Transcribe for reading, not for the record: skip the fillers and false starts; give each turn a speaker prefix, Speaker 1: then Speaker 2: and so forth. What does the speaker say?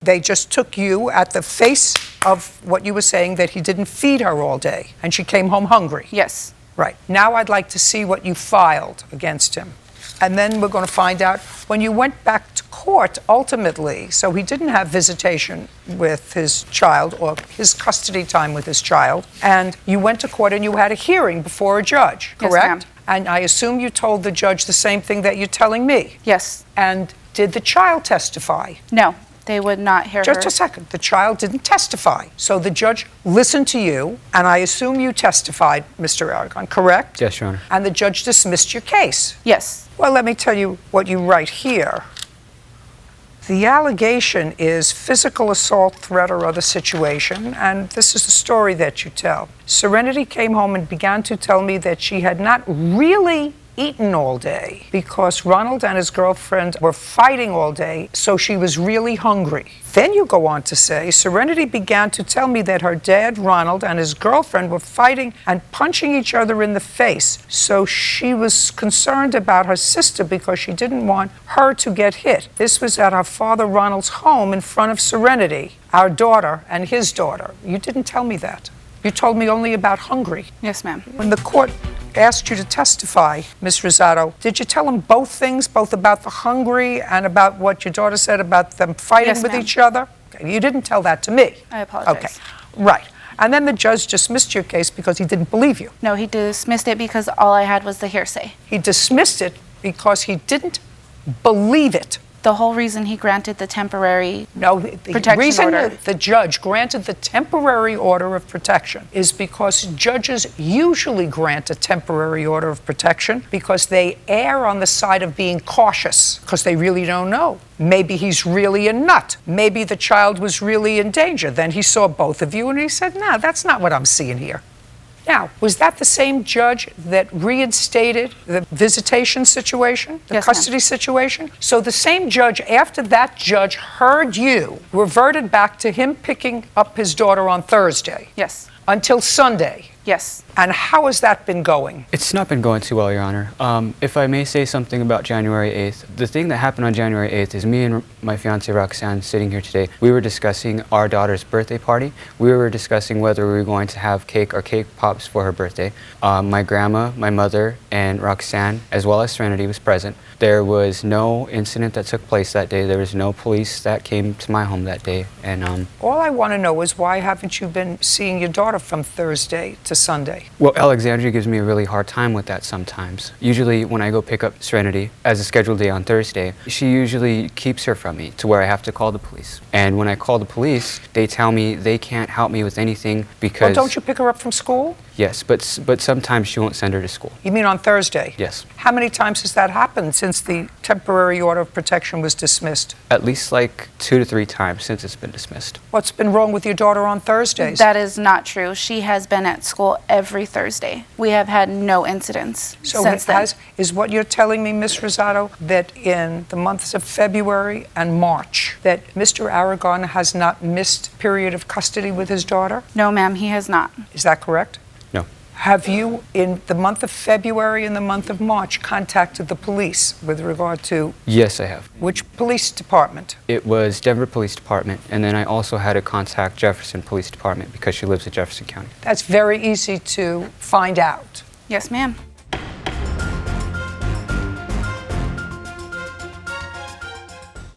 Speaker 1: They just took you at the face of what you were saying, that he didn't feed her all day, and she came home hungry.
Speaker 2: Yes.
Speaker 1: Right. Now I'd like to see what you filed against him. And then we're going to find out when you went back to court ultimately, so he didn't have visitation with his child or his custody time with his child, and you went to court and you had a hearing before a judge, correct?
Speaker 2: Yes, ma'am.
Speaker 1: And I assume you told the judge the same thing that you're telling me.
Speaker 2: Yes.
Speaker 1: And did the child testify?
Speaker 2: No, they would not hear her.
Speaker 1: Just a second. The child didn't testify. So the judge listened to you, and I assume you testified, Mr. Aragon, correct?
Speaker 3: Yes, Your Honor.
Speaker 1: And the judge dismissed your case.
Speaker 2: Yes.
Speaker 1: Well, let me tell you what you write here. The allegation is physical assault, threat, or other situation, and this is the story that you tell. Serenity came home and began to tell me that she had not really eaten all day because Ronald and his girlfriend were fighting all day, so she was really hungry. Then you go on to say, Serenity began to tell me that her dad, Ronald, and his girlfriend were fighting and punching each other in the face, so she was concerned about her sister because she didn't want her to get hit. This was at her father, Ronald's home in front of Serenity, our daughter and his daughter. You didn't tell me that. You told me only about hungry.
Speaker 2: Yes, ma'am.
Speaker 1: When the court asked you to testify, Ms. Rosado, did you tell them both things, both about the hungry and about what your daughter said about them fighting
Speaker 2: Yes,
Speaker 1: with
Speaker 2: ma'am.
Speaker 1: each other? Okay, you didn't tell that to me.
Speaker 2: I apologize.
Speaker 1: Okay, right. And then the judge dismissed your case because he didn't believe you.
Speaker 2: No, he dismissed it because all I had was the hearsay.
Speaker 1: He dismissed it because he didn't believe it.
Speaker 2: The whole reason he granted the temporary
Speaker 1: No, the
Speaker 2: protection
Speaker 1: reason
Speaker 2: order.
Speaker 1: that the judge granted the temporary order of protection is because judges usually grant a temporary order of protection because they err on the side of being cautious because they really don't know. Maybe he's really a nut. Maybe the child was really in danger. Then he saw both of you and he said, no, that's not what I'm seeing here. Now, was that the same judge that reinstated the visitation situation, the
Speaker 2: Yes,
Speaker 1: custody
Speaker 2: ma'am.
Speaker 1: situation? So the same judge, after that judge heard you, reverted back to him picking up his daughter on Thursday
Speaker 2: Yes.
Speaker 1: until Sunday.
Speaker 2: Yes.
Speaker 1: And how has that been going?
Speaker 3: It's not been going too well, Your Honor. If I may say something about January 8th, the thing that happened on January 8th is me and my fiancée Roxanne sitting here today, we were discussing our daughter's birthday party. We were discussing whether we were going to have cake or cake pops for her birthday. My grandma, my mother, and Roxanne, as well as Serenity, was present. There was no incident that took place that day. There was no police that came to my home that day. And
Speaker 1: All I want to know is why haven't you been seeing your daughter from Thursday to Sunday?
Speaker 3: well, Alexandria gives me a really hard time with that sometimes. Usually when I go pick up Serenity as a scheduled day on Thursday, she usually keeps her from me to where I have to call the police. And when I call the police, they tell me they can't help me with anything because...
Speaker 1: Well, don't you pick her up from school?
Speaker 3: Yes, but sometimes she won't send her to school.
Speaker 1: You mean on Thursday?
Speaker 3: Yes.
Speaker 1: How many times has that happened since the temporary order of protection was dismissed?
Speaker 3: At least like 2 to 3 times since it's been dismissed.
Speaker 1: What's been wrong with your daughter on Thursdays?
Speaker 2: That is not true. She has been at school every Thursday. We have had no incidents
Speaker 1: So
Speaker 2: since then.
Speaker 1: is what you're telling me, Ms. Rosado, that in the months of February and March, that Mr. Aragon has not missed period of custody with his daughter?
Speaker 2: No, ma'am, he has not.
Speaker 1: Is that correct?
Speaker 3: No.
Speaker 1: Have you, in the month of February and the month of March, contacted the police with regard to
Speaker 3: Yes, I have.
Speaker 1: which police department?
Speaker 3: It was Denver Police Department, and then I also had to contact Jefferson Police Department because she lives in Jefferson County.
Speaker 1: That's very easy to find out.
Speaker 2: Yes, ma'am.